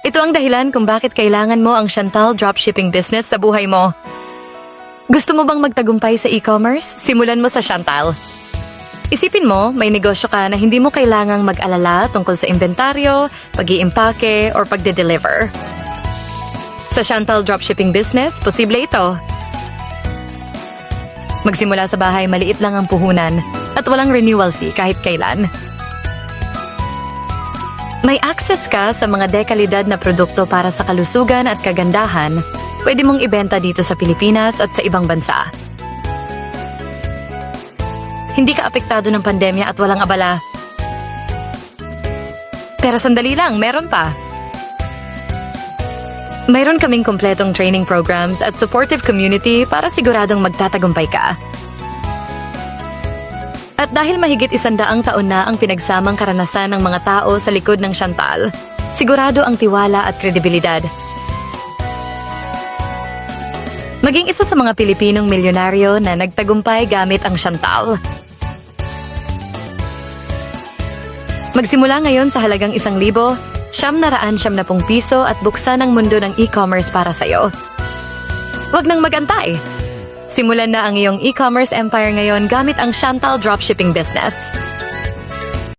Ito ang dahilan kung bakit kailangan mo ang Chantal dropshipping business sa buhay mo. Gusto mo bang magtagumpay sa e-commerce? Simulan mo sa Chantal. Isipin mo, may negosyo ka na hindi mo kailangang mag-alala tungkol sa inventaryo, pag-iimpake, or pagde-deliver. Sa Chantal dropshipping business, posible ito. Magsimula sa bahay, maliit lang ang puhunan at walang renewal fee kahit kailan. May access ka sa mga dekalidad na produkto para sa kalusugan at kagandahan. Pwede mong ibenta dito sa Pilipinas at sa ibang bansa. Hindi ka apektado ng pandemya at walang abala. Pero sandali lang, meron pa. Mayroon kaming kompletong training programs at supportive community para siguradong magtatagumpay ka. At dahil mahigit 100 taon na ang pinagsamang karanasan ng mga tao sa likod ng Chantal, sigurado ang tiwala at kredibilidad. Maging isa sa mga Pilipinong milyonaryo na nagtagumpay gamit ang Chantal. Magsimula ngayon sa halagang 1,000, 990 piso at buksan ang mundo ng e-commerce para sa'yo. Huwag nang magantay! Simulan na ang iyong e-commerce empire ngayon gamit ang Chantal dropshipping business.